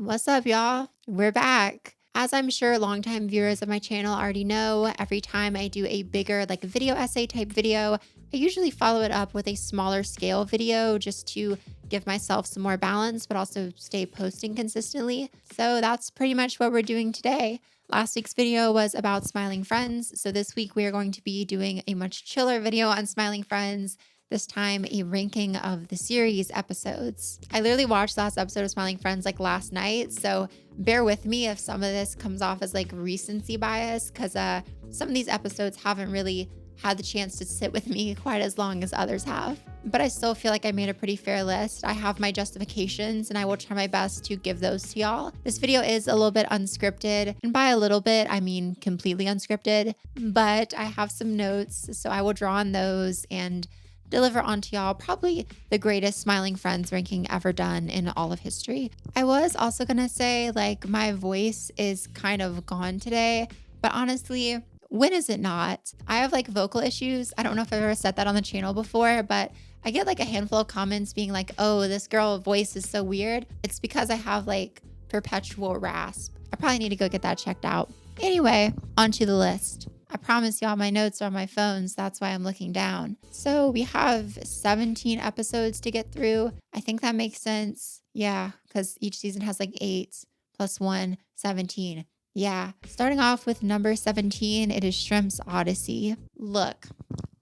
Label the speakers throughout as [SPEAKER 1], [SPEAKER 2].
[SPEAKER 1] What's up, y'all? We're back. As I'm sure longtime viewers of my channel already know, every time I do a bigger like video essay type video, I usually follow it up with a smaller scale video just to give myself some more balance, but also stay posting consistently. So that's pretty much what we're doing today. Last week's video was about Smiling Friends. So this week we are going to be doing a much chiller video on Smiling Friends. This time a ranking of the series episodes. I literally watched the last episode of Smiling Friends like last night, so bear with me if some of this comes off as like recency bias, because some of these episodes haven't really had the chance to sit with me quite as long as others have. But I still feel like I made a pretty fair list. I have my justifications and I will try my best to give those to y'all. This video is a little bit unscripted, and by a little bit, I mean completely unscripted, but I have some notes, so I will draw on those and deliver onto y'all probably the greatest Smiling Friends ranking ever done in all of history. I was also gonna say like my voice is kind of gone today, but honestly, when is it not? I have like vocal issues. I don't know if I've ever said that on the channel before, but I get like a handful of comments being like, oh, this girl voice is so weird. It's because I have like perpetual rasp. I probably need to go get that checked out. Anyway, onto the list. I promise y'all my notes are on my phone, so that's why I'm looking down. So we have 17 episodes to get through. I think that makes sense. Yeah, because each season has like 8 plus 1, 17. Yeah, starting off with number 17, it is Shrimp's Odyssey. Look,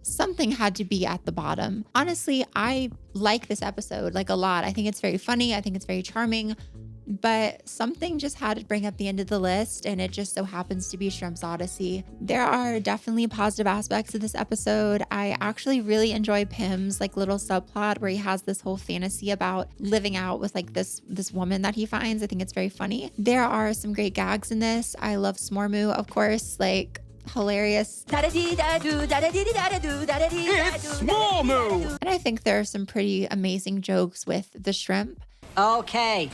[SPEAKER 1] something had to be at the bottom. Honestly, I like this episode like a lot. I think it's very funny. I think it's very charming. But something just had to bring up the end of the list, and it just so happens to be Shrimp's Odyssey. There are definitely positive aspects of this episode. I actually really enjoy Pim's like little subplot where he has this whole fantasy about living out with like this woman that he finds. I think it's very funny. There are some great gags in this. I love Smormu, of course, like hilarious.
[SPEAKER 2] It's Smormu!
[SPEAKER 1] And I think there are some pretty amazing jokes with the shrimp.
[SPEAKER 2] Okay.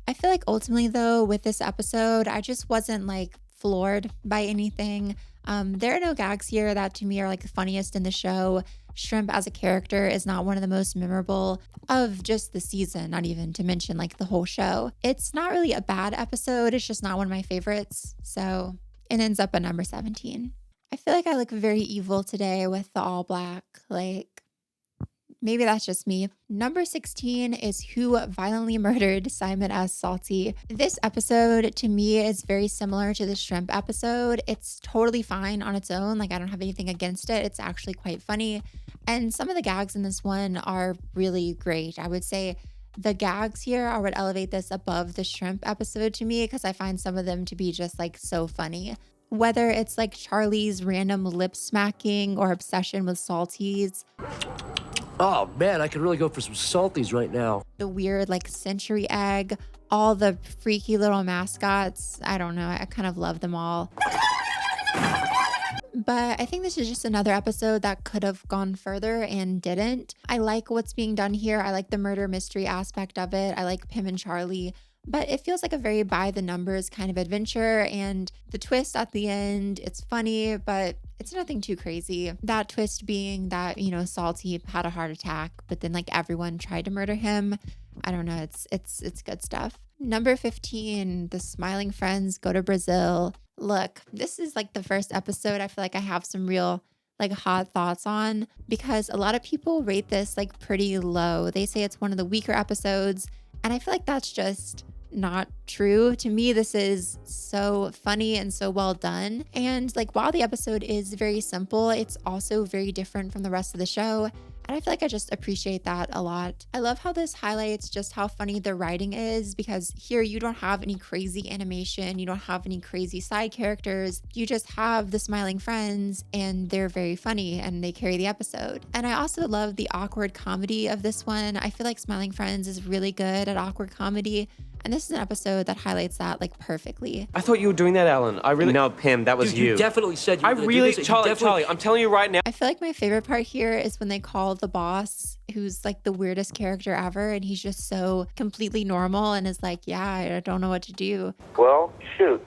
[SPEAKER 1] I feel like ultimately though, with this episode, I just wasn't like floored by anything. There are no gags here that to me are like the funniest in the show. Shrimp as a character is not one of the most memorable of just the season, not even to mention like the whole show. It's not really a bad episode. It's just not one of my favorites. So it ends up at number 17. I feel like I look very evil today with the all black, like maybe that's just me. Number 16 is Who Violently Murdered Simon S. Salty. This episode to me is very similar to the shrimp episode. It's totally fine on its own. Like I don't have anything against it. It's actually quite funny. And some of the gags in this one are really great. I would say the gags here are what elevate this above the shrimp episode to me, because I find some of them to be just like so funny. Whether it's like Charlie's random lip smacking or obsession with salties.
[SPEAKER 3] Oh man, I could really go for some salties right now.
[SPEAKER 1] The weird like century egg, all the freaky little mascots. I don't know, I kind of love them all. But I think this is just another episode that could have gone further and didn't. I like what's being done here. I like the murder mystery aspect of it. I like Pim and Charlie. But it feels like a very by the numbers kind of adventure, and the twist at the end, it's funny, but it's nothing too crazy. That twist being that, you know, Salty had a heart attack, but then like everyone tried to murder him. I don't know, it's good stuff. Number 15, the Smiling Friends go to Brazil. Look, this is like the first episode I feel like I have some real like hot thoughts on, because a lot of people rate this like pretty low. They say it's one of the weaker episodes, and I feel like that's just not true. To me, this is so funny and so well done. And like while the episode is very simple, it's also very different from the rest of the show. And I feel like I just appreciate that a lot. I love how this highlights just how funny the writing is, because here you don't have any crazy animation, you don't have any crazy side characters, you just have the Smiling Friends, and they're very funny and they carry the episode. And I also love the awkward comedy of this one. I feel like Smiling Friends is really good at awkward comedy, and this is an episode that highlights that like perfectly.
[SPEAKER 4] I thought you were doing that, Alan. I really...
[SPEAKER 5] No, Pim, that was
[SPEAKER 3] Dude,
[SPEAKER 5] you.
[SPEAKER 3] you definitely said you were
[SPEAKER 4] I
[SPEAKER 3] gonna
[SPEAKER 4] really...
[SPEAKER 3] do this.
[SPEAKER 4] Charlie, I'm telling you right now.
[SPEAKER 1] I feel like my favorite part here is when they call the boss, who's like the weirdest character ever, and he's just so completely normal and is like, yeah, I don't know what to do.
[SPEAKER 6] Well, shoot.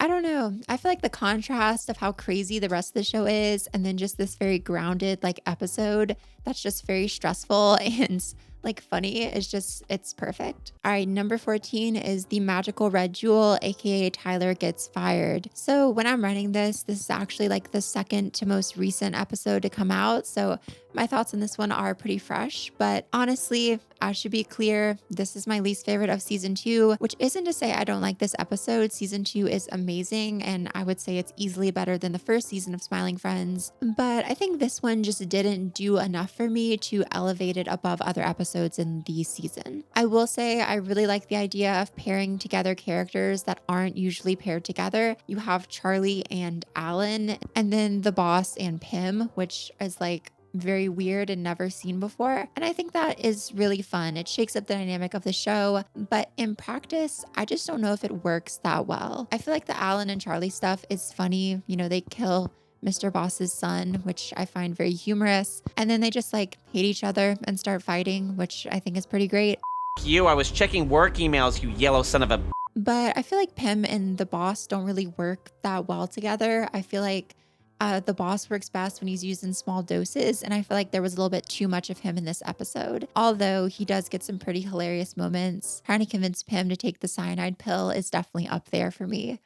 [SPEAKER 1] I don't know. I feel like the contrast of how crazy the rest of the show is, and then just this very grounded like episode that's just very stressful and like funny. It's perfect. All right, number 14 is the magical red jewel, aka Tyler gets fired. So when I'm writing this is actually like the second to most recent episode to come out. So my thoughts on this one are pretty fresh, but honestly, I should be clear, this is my least favorite of season 2, which isn't to say I don't like this episode. Season 2 is amazing, and I would say it's easily better than the first season of Smiling Friends. But I think this one just didn't do enough for me to elevate it above other episodes in the season. I will say I really like the idea of pairing together characters that aren't usually paired together. You have Charlie and Alan, and then the boss and Pim, which is like very weird and never seen before. And I think that is really fun. It shakes up the dynamic of the show, but in practice, I just don't know if it works that well. I feel like the Alan and Charlie stuff is funny. You know, they kill Mr. Boss's son, which I find very humorous. And then they just like hate each other and start fighting, which I think is pretty great.
[SPEAKER 4] You, I was checking work emails, you yellow son of a...
[SPEAKER 1] But I feel like Pim and the boss don't really work that well together. I feel like the boss works best when he's used in small doses, and I feel like there was a little bit too much of him in this episode. Although he does get some pretty hilarious moments. Trying to convince Pim to take the cyanide pill is definitely up there for me.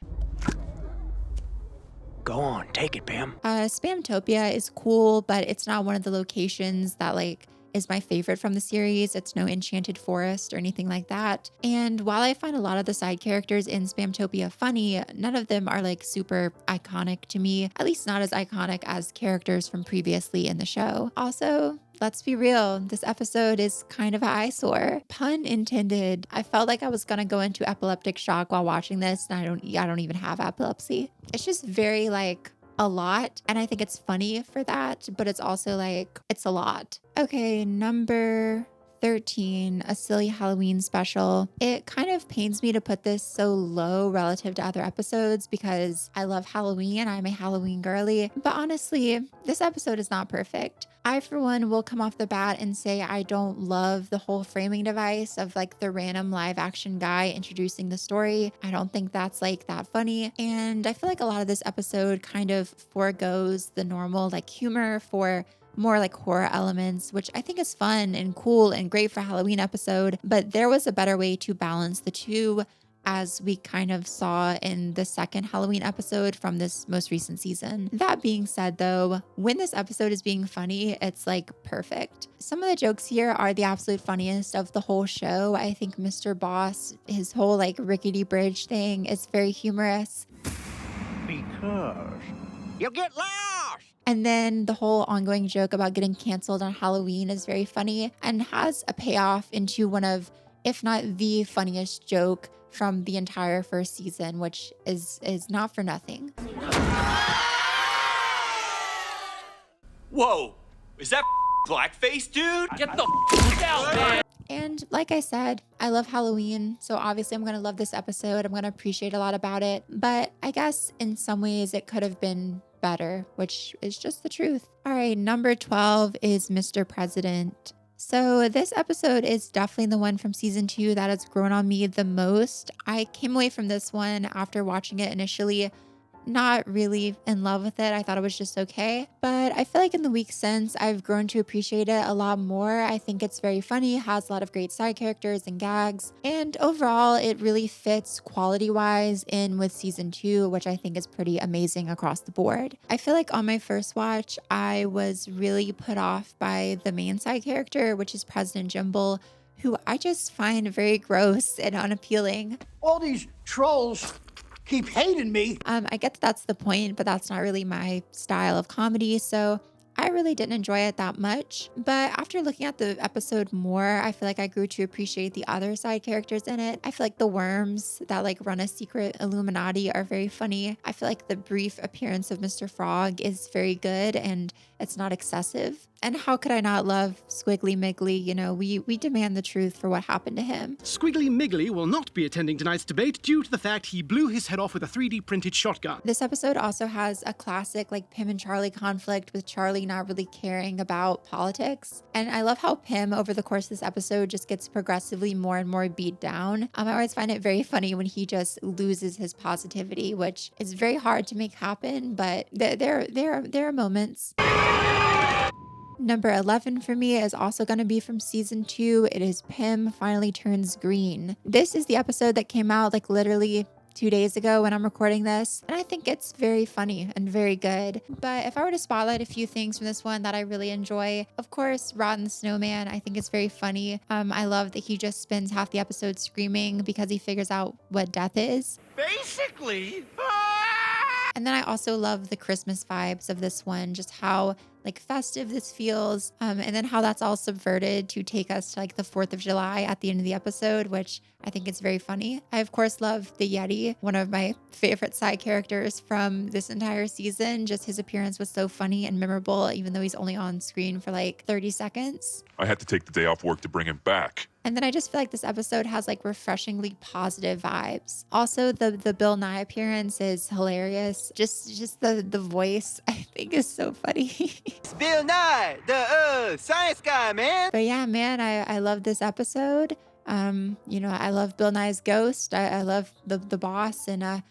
[SPEAKER 3] Go on, take it, Pam.
[SPEAKER 1] Spamtopia is cool, but it's not one of the locations that like is my favorite from the series. It's no enchanted forest or anything like that. And while I find a lot of the side characters in Spamtopia funny, none of them are like super iconic to me, at least not as iconic as characters from previously in the show. Also, let's be real, this episode is kind of an eyesore. Pun intended. I felt like I was gonna go into epileptic shock while watching this, and I don't even have epilepsy. It's just very like a lot, and I think it's funny for that, but it's also like it's a lot. Okay, number 13, a silly Halloween special. It kind of pains me to put this so low relative to other episodes because I love Halloween. I'm a Halloween girly, but honestly, this episode is not perfect. I, for one, will come off the bat and say I don't love the whole framing device of like the random live action guy introducing the story. I don't think that's like that funny. And I feel like a lot of this episode kind of forgoes the normal like humor for more like horror elements, which I think is fun and cool and great for a Halloween episode. But there was a better way to balance the two, as we kind of saw in the second Halloween episode from this most recent season. That being said though, when this episode is being funny, it's like perfect. Some of the jokes here are the absolute funniest of the whole show. I think Mr. Boss, his whole like rickety bridge thing is very humorous.
[SPEAKER 2] Because you'll get lost.
[SPEAKER 1] And then the whole ongoing joke about getting canceled on Halloween is very funny and has a payoff into one of, if not the funniest joke from the entire first season, which is not for nothing.
[SPEAKER 5] Whoa, is that blackface, dude?
[SPEAKER 4] Get the out, man!
[SPEAKER 1] And like I said, I love Halloween, so obviously I'm going to love this episode. I'm going to appreciate a lot about it, but I guess in some ways it could have been better, which is just the truth. All right, number 12 is Mr. President. So this episode is definitely the one from season 2 that has grown on me the most. I came away from this one after watching it initially not really in love with it. I thought it was just okay. But I feel like in the weeks since, I've grown to appreciate it a lot more. I think it's very funny, has a lot of great side characters and gags. And overall, it really fits quality-wise in with season 2, which I think is pretty amazing across the board. I feel like on my first watch, I was really put off by the main side character, which is President Jimble, who I just find very gross and unappealing.
[SPEAKER 2] All these trolls keep hating me.
[SPEAKER 1] I get that that's the point, but that's not really my style of comedy. So I really didn't enjoy it that much. But after looking at the episode more, I feel like I grew to appreciate the other side characters in it. I feel like the worms that like run a secret Illuminati are very funny. I feel like the brief appearance of Mr. Frog is very good and it's not excessive. And how could I not love Squiggly Miggly? You know, we demand the truth for what happened to him.
[SPEAKER 6] Squiggly Miggly will not be attending tonight's debate due to the fact he blew his head off with a 3D printed shotgun.
[SPEAKER 1] This episode also has a classic like Pim and Charlie conflict with Charlie not really caring about politics. And I love how Pim over the course of this episode just gets progressively more and more beat down. I always find it very funny when he just loses his positivity, which is very hard to make happen, but there are moments. Number 11 for me is also going to be from season 2. It is Pim Finally Turns Green. This is the episode that came out like literally 2 days ago when I'm recording this, and I think it's very funny and very good. But if I were to spotlight a few things from this one that I really enjoy, of course, Rotten Snowman, I think it's very funny. I love that he just spends half the episode screaming because he figures out what death is.
[SPEAKER 5] Basically.
[SPEAKER 1] And then I also love the Christmas vibes of this one, just how like festive this feels, and then how that's all subverted to take us to like the 4th of July at the end of the episode, which I think is very funny. I of course love the Yeti, one of my favorite side characters from this entire season. Just his appearance was so funny and memorable, even though he's only on screen for like 30 seconds.
[SPEAKER 7] I had to take the day off work to bring him back.
[SPEAKER 1] And then I just feel like this episode has like refreshingly positive vibes. Also, the Bill Nye appearance is hilarious. Just the voice I think is so funny.
[SPEAKER 5] It's Bill Nye, the science guy, man.
[SPEAKER 1] But yeah, man, I love this episode. I love Bill Nye's ghost. I love the boss, and I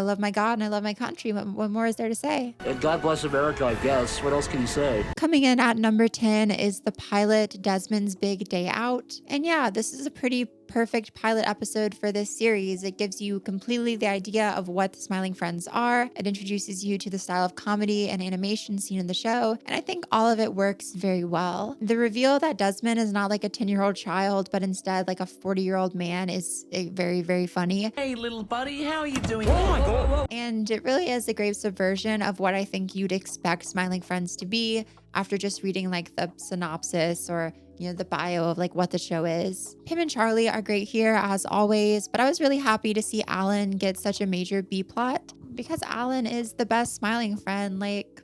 [SPEAKER 1] love my God and I love my country. What more is there to say?
[SPEAKER 3] And God bless America, I guess. What else can you say?
[SPEAKER 1] Coming in at number 10 is the pilot Desmond's Big Day Out. And yeah, this is a pretty perfect pilot episode for this series. It gives you completely the idea of what the Smiling Friends are. It introduces you to the style of comedy and animation seen in the show, and I think all of it works very well. The reveal that Desmond is not like a 10-year-old child, but instead like a 40-year-old man is very, very funny.
[SPEAKER 4] Hey, little buddy, how are you doing?
[SPEAKER 1] And it really is a great subversion of what I think you'd expect Smiling Friends to be after just reading like the synopsis or the bio of like what the show is. Pim and Charlie are great here as always, but I was really happy to see Alan get such a major B plot because Alan is the best Smiling Friend, like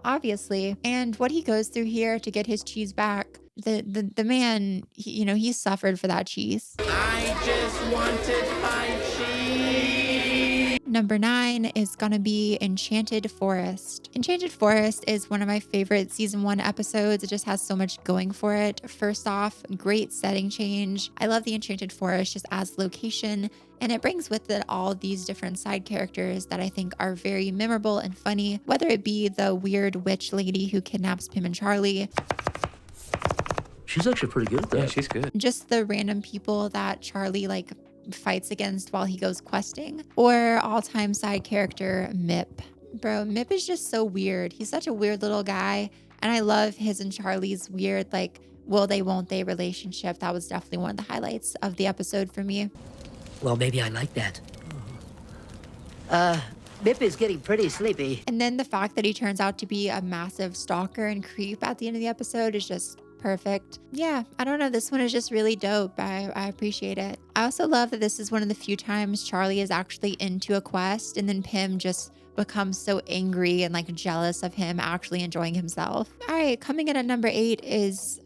[SPEAKER 1] obviously. And what he goes through here to get his cheese back, the man, he suffered for that cheese.
[SPEAKER 4] I just wanted my cheese.
[SPEAKER 1] Number 9 is gonna be Enchanted Forest. Enchanted Forest is one of my favorite season 1 episodes. It just has so much going for it. First off, great setting change. I love the Enchanted Forest just as location, and it brings with it all these different side characters that I think are very memorable and funny, whether it be the weird witch lady who kidnaps Pim and Charlie.
[SPEAKER 3] She's actually pretty good at that.
[SPEAKER 4] Yeah, she's good.
[SPEAKER 1] Just the random people that Charlie like fights against while he goes questing, or all-time side character Mip. Bro, Mip is just so weird. He's such a weird little guy, and I love his and Charlie's weird like will they won't they relationship. That was definitely one of the highlights of the episode for me.
[SPEAKER 8] Well, maybe I like that. Mip is getting pretty sleepy.
[SPEAKER 1] And then the fact that he turns out to be a massive stalker and creep at the end of the episode is just perfect. Yeah, I don't know. This one is just really dope. I appreciate it. I also love that this is one of the few times Charlie is actually into a quest, and then Pim just becomes so angry and like jealous of him actually enjoying himself. All right, coming in at number 8 is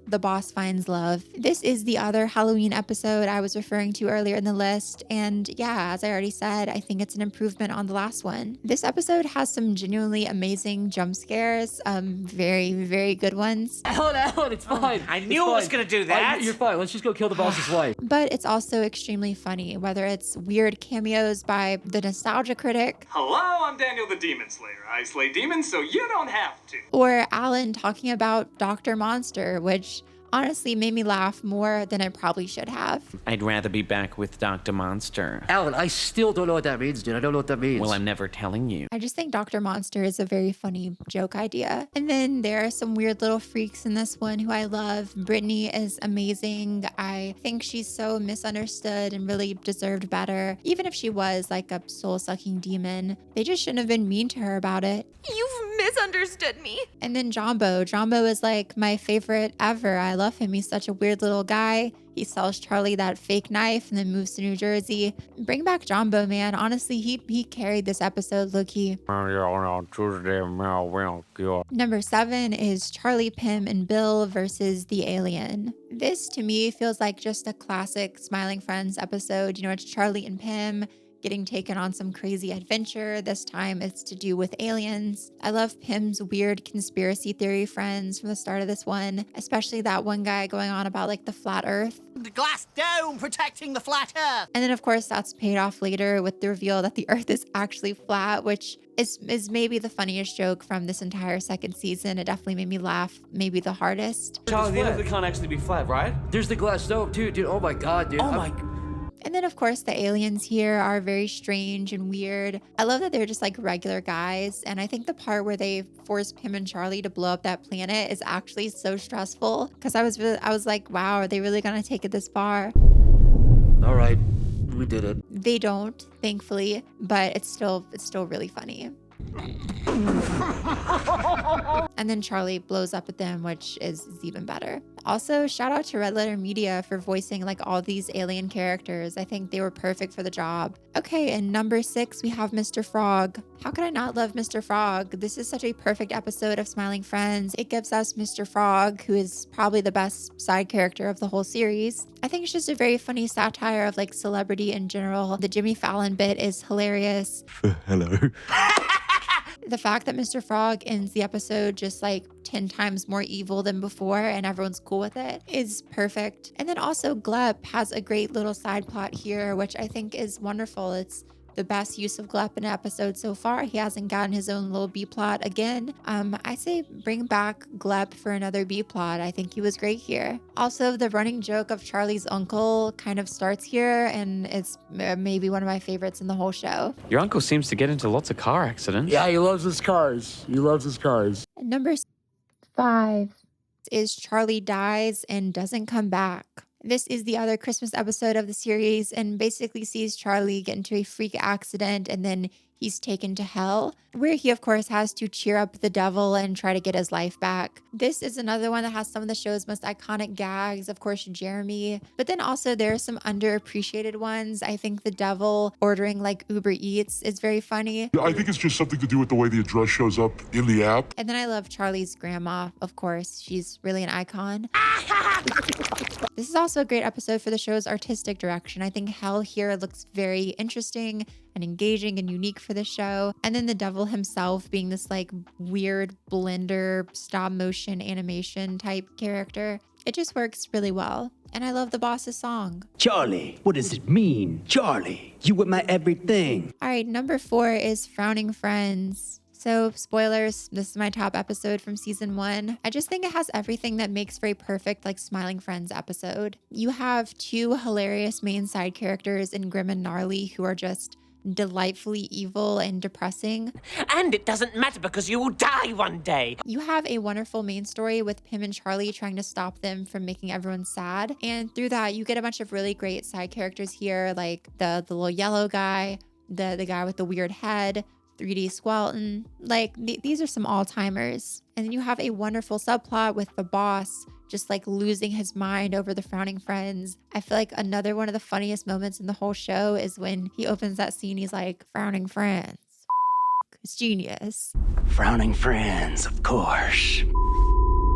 [SPEAKER 1] The Boss Finds Love. This is the other Halloween episode I was referring to earlier in the list. And yeah, as I already said, I think it's an improvement on the last one. This episode has some genuinely amazing jump scares, very, very good ones.
[SPEAKER 3] Alan, it's fine.
[SPEAKER 4] I knew it was gonna do that.
[SPEAKER 3] You're fine. Let's just go kill the boss's wife.
[SPEAKER 1] But it's also extremely funny, whether it's weird cameos by the Nostalgia Critic,
[SPEAKER 9] Hello, I'm Daniel the Demon Slayer. I slay demons so you don't have to.
[SPEAKER 1] or Alan talking about Dr. Monster, which honestly made me laugh more than I probably should have.
[SPEAKER 4] I'd rather be back with Dr. Monster.
[SPEAKER 3] Alan, I still don't know what that means, dude. I don't know what that means.
[SPEAKER 4] Well, I'm never telling you.
[SPEAKER 1] I just think Dr. Monster is a very funny joke idea. And then there are some weird little freaks in this one who I love. Brittany is amazing. I think she's so misunderstood and really deserved better. Even if she was like a soul-sucking demon, they just shouldn't have been mean to her about it.
[SPEAKER 10] You've misunderstood me.
[SPEAKER 1] And then Jumbo. Jumbo is like my favorite ever. I love him. He's such a weird little guy. He sells Charlie that fake knife and then moves to New Jersey. Bring back Jumbo, man. Honestly, he carried this episode low-key. Number 7 is Charlie, Pim, and Bill versus the alien. This to me feels like just a classic Smiling Friends episode. It's Charlie and Pim getting taken on some crazy adventure. This time it's to do with aliens. I love Pim's weird conspiracy theory friends from the start of this one, especially that one guy going on about like the flat earth.
[SPEAKER 2] The glass dome protecting the flat earth.
[SPEAKER 1] And then of course that's paid off later with the reveal that the earth is actually flat, which is maybe the funniest joke from this entire second season. It definitely made me laugh, maybe the hardest.
[SPEAKER 3] Charlie,
[SPEAKER 5] The earth can't actually be flat, right?
[SPEAKER 3] There's the glass dome, too, dude. Oh my god, dude.
[SPEAKER 5] Oh my.
[SPEAKER 1] And then, of course, the aliens here are very strange and weird. I love that they're just like regular guys. And I think the part where they force Pim and Charlie to blow up that planet is actually so stressful because I was like, wow, are they really going to take it this far?
[SPEAKER 3] All right, we did it.
[SPEAKER 1] They don't, thankfully, but it's still really funny. And then Charlie blows up at them, which is even better. Also, shout out to Red Letter Media for voicing like all these alien characters. I think they were perfect for the job. Okay, and number 6, we have Mr. Frog. How could I not love Mr. Frog? This is such a perfect episode of Smiling Friends. It gives us Mr. Frog, who is probably the best side character of the whole series. I think it's just a very funny satire of like celebrity in general. The Jimmy Fallon bit is hilarious.
[SPEAKER 7] Hello.
[SPEAKER 1] The fact that Mr. Frog ends the episode just like 10 times more evil than before and everyone's cool with it is perfect. And then also Gleb has a great little side plot here, which I think is wonderful. It's the best use of Gleb in an episode so far. He hasn't gotten his own little B plot again. I say bring back Gleb for another B plot. I think he was great here. Also, the running joke of Charlie's uncle kind of starts here, and it's maybe one of my favorites in the whole show.
[SPEAKER 11] Your uncle seems to get into lots of car accidents.
[SPEAKER 3] Yeah, he loves his cars. He loves his cars.
[SPEAKER 1] Number 5 is Charlie dies and doesn't come back. This is the other Christmas episode of the series and basically sees Charlie get into a freak accident and then he's taken to hell, where he of course has to cheer up the devil and try to get his life back. This is another one that has some of the show's most iconic gags, of course Jeremy, but then also there are some underappreciated ones. I think the devil ordering like Uber Eats is very funny.
[SPEAKER 7] I think it's just something to do with the way the address shows up in the app.
[SPEAKER 1] And then I love Charlie's grandma, of course. She's really an icon. This is also a great episode for the show's artistic direction. I think Hell here looks very interesting and engaging and unique for the show. And then the devil himself being this like weird blender stop motion animation type character. It just works really well. And I love the boss's song.
[SPEAKER 2] Charlie, what does it mean? Charlie, you were my everything.
[SPEAKER 1] All right, number 4 is Frowning Friends. So, spoilers, this is my top episode from season 1. I just think it has everything that makes for a perfect, like, Smiling Friends episode. You have 2 hilarious main side characters in Grim and Gnarly who are just delightfully evil and depressing.
[SPEAKER 4] And it doesn't matter because you will die one day.
[SPEAKER 1] You have a wonderful main story with Pim and Charlie trying to stop them from making everyone sad. And through that, you get a bunch of really great side characters here, like the little yellow guy, the guy with the weird head, 3D Squelton. Like, these are some all-timers. And then you have a wonderful subplot with the boss just like losing his mind over the Frowning Friends. I feel like another one of the funniest moments in the whole show is when he opens that scene, he's like, Frowning Friends. It's genius.
[SPEAKER 2] Frowning Friends, of course.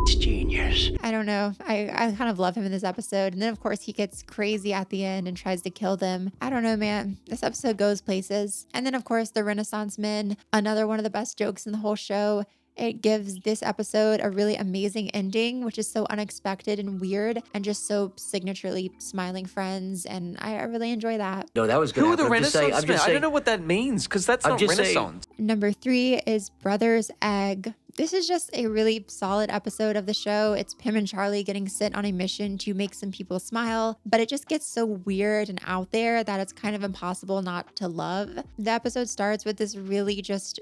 [SPEAKER 2] It's genius.
[SPEAKER 1] I don't know. I kind of love him in this episode. And then, of course, he gets crazy at the end and tries to kill them. I don't know, man. This episode goes places. And then, of course, the Renaissance Men, another one of the best jokes in the whole show. It gives this episode a really amazing ending, which is so unexpected and weird and just so signaturely Smiling Friends. And I really enjoy that.
[SPEAKER 3] No, that was good.
[SPEAKER 5] Who are the Renaissance men? I don't know what that means because that's not Renaissance.
[SPEAKER 1] Number 3 is Brother's Egg. This is just a really solid episode of the show. It's Pim and Charlie getting sent on a mission to make some people smile, but it just gets so weird and out there that it's kind of impossible not to love. The episode starts with this really just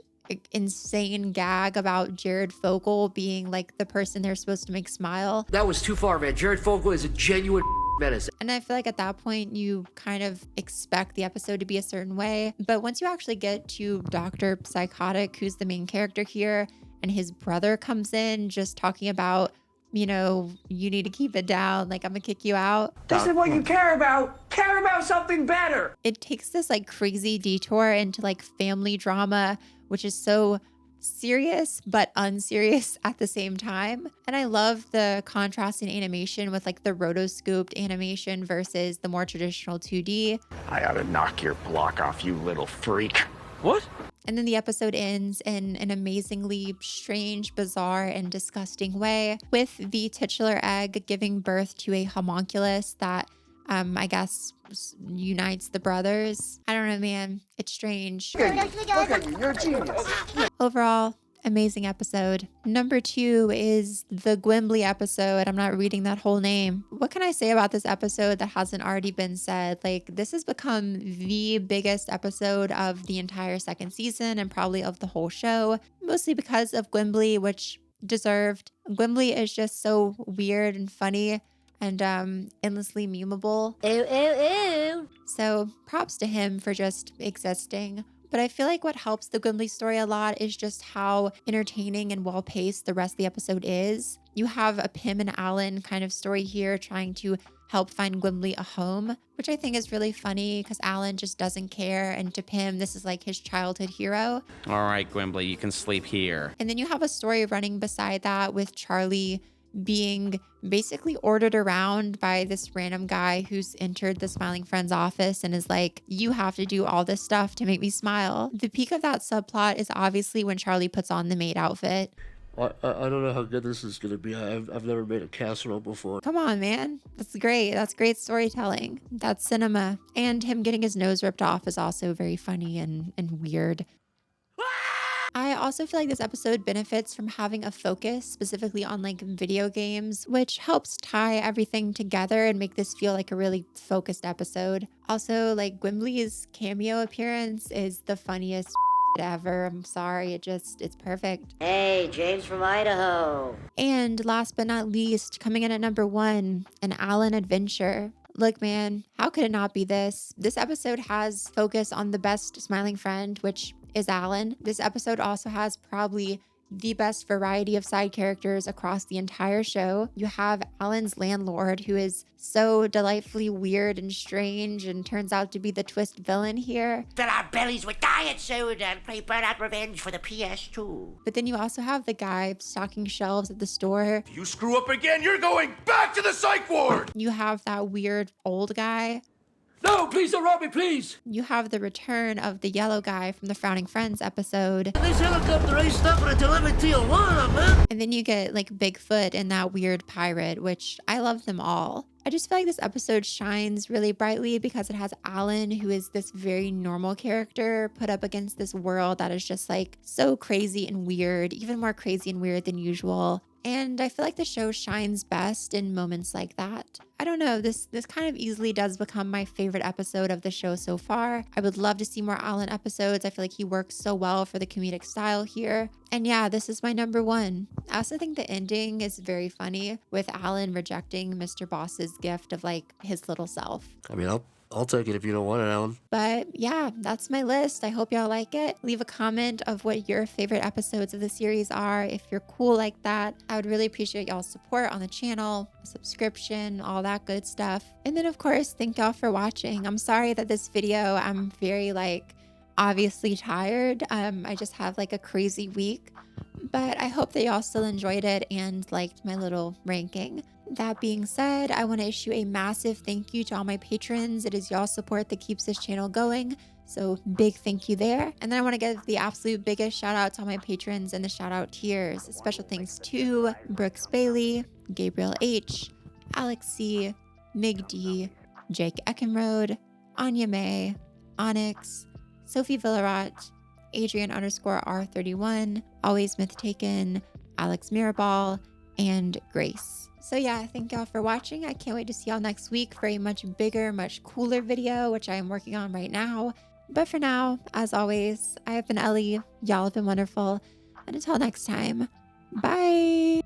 [SPEAKER 1] insane gag about Jared Fogle being like the person they're supposed to make smile.
[SPEAKER 3] That was too far, man. Jared Fogle is a genuine menace.
[SPEAKER 1] And I feel like at that point you kind of expect the episode to be a certain way. But once you actually get to Dr. Psychotic, who's the main character here, and his brother comes in just talking about, you know, you need to keep it down, like I'm gonna kick you out.
[SPEAKER 2] This is what you care about. Care about something better.
[SPEAKER 1] It takes this like crazy detour into like family drama, which is so serious but unserious at the same time. And I love the contrast in animation with like the rotoscoped animation versus the more traditional 2D.
[SPEAKER 4] I ought to knock your block off, you little freak.
[SPEAKER 11] What?
[SPEAKER 1] And then the episode ends in an amazingly strange, bizarre, and disgusting way with the titular egg giving birth to a homunculus that I guess unites the brothers. I don't know, man. It's strange.
[SPEAKER 2] Look at you, you're a genius.
[SPEAKER 1] Overall, amazing episode. Number 2 is the Gwimbly episode. I'm not reading that whole name. What can I say about this episode that hasn't already been said? Like, this has become the biggest episode of the entire second season and probably of the whole show, mostly because of Gwimbly, which deserved. Gwimbly is just so weird and funny and endlessly memeable.
[SPEAKER 8] Ew, ew, ew.
[SPEAKER 1] So props to him for just existing. But I feel like what helps the Gwimbly story a lot is just how entertaining and well-paced the rest of the episode is. You have a Pym and Alan kind of story here trying to help find Gwimbly a home, which I think is really funny because Alan just doesn't care. And to Pym, this is like his childhood hero.
[SPEAKER 12] All right, Gwimbly, you can sleep here.
[SPEAKER 1] And then you have a story running beside that with Charlie being basically ordered around by this random guy who's entered the Smiling Friends office and is like, you have to do all this stuff to make me smile. The peak of that subplot is obviously when Charlie puts on the maid outfit.
[SPEAKER 3] I don't know how good this is going to be. I've never made a casserole before.
[SPEAKER 1] Come on, man. That's great. That's great storytelling. That's cinema. And him getting his nose ripped off is also very funny and weird. I also feel like this episode benefits from having a focus specifically on like video games, which helps tie everything together and make this feel like a really focused episode. Also, like Gwimbly's cameo appearance is the funniest ever. I'm sorry. It's perfect.
[SPEAKER 8] Hey, James from Idaho.
[SPEAKER 1] And last but not least, coming in at number 1, an Alan adventure. Look, man, how could it not be this? This episode has focus on the best smiling friend, which is Alan. This episode also has probably the best variety of side characters across the entire show. You have Alan's landlord, who is so delightfully weird and strange and turns out to be the twist villain here.
[SPEAKER 8] Fill our bellies with diet soda and play Burnout Revenge for the PS2.
[SPEAKER 1] But then you also have the guy stocking shelves at the store.
[SPEAKER 4] If you screw up again, you're going back to the psych ward!
[SPEAKER 1] You have that weird old guy.
[SPEAKER 3] No, please don't rob me, please.
[SPEAKER 1] You have the return of the yellow guy from the Frowning Friends episode.
[SPEAKER 3] This helicopter ain't stopping until I'm in Tijuana, man.
[SPEAKER 1] And then you get like Bigfoot and that weird pirate, which I love them all. I just feel like this episode shines really brightly because it has Alan, who is this very normal character, put up against this world that is just like so crazy and weird, even more crazy and weird than usual. And I feel like the show shines best in moments like that. I don't know, this kind of easily does become my favorite episode of the show so far. I would love to see more Alan episodes. I feel like he works so well for the comedic style here. And yeah, this is my number 1. I also think the ending is very funny with Alan rejecting Mr. Boss's gift of like his little self.
[SPEAKER 3] I mean, I'll take it if you don't want it, Alan.
[SPEAKER 1] But yeah, that's my list. I hope y'all like it. Leave a comment of what your favorite episodes of the series are. If you're cool like that, I would really appreciate y'all's support on the channel, subscription, all that good stuff. And then of course, thank y'all for watching. I'm sorry that this video, I'm very like obviously tired. I just have like a crazy week, but I hope that y'all still enjoyed it and liked my little ranking. That being said, I want to issue a massive thank you to all my patrons. It is y'all's support that keeps this channel going. So big thank you there. And then I want to give the absolute biggest shout out to all my patrons in the shout out tiers. Special thanks to Brooks Bailey, Gabriel H, Alex C, Mig D, Jake Eckenrode, Anya May, Onyx, Sophie Villarat, Adrian_R31, Always Myth Taken, Alex Mirabal, and Grace. So yeah, thank y'all for watching. I can't wait to see y'all next week for a much bigger, much cooler video, which I am working on right now. But for now, as always, I have been Ellie. Y'all have been wonderful. And until next time, bye.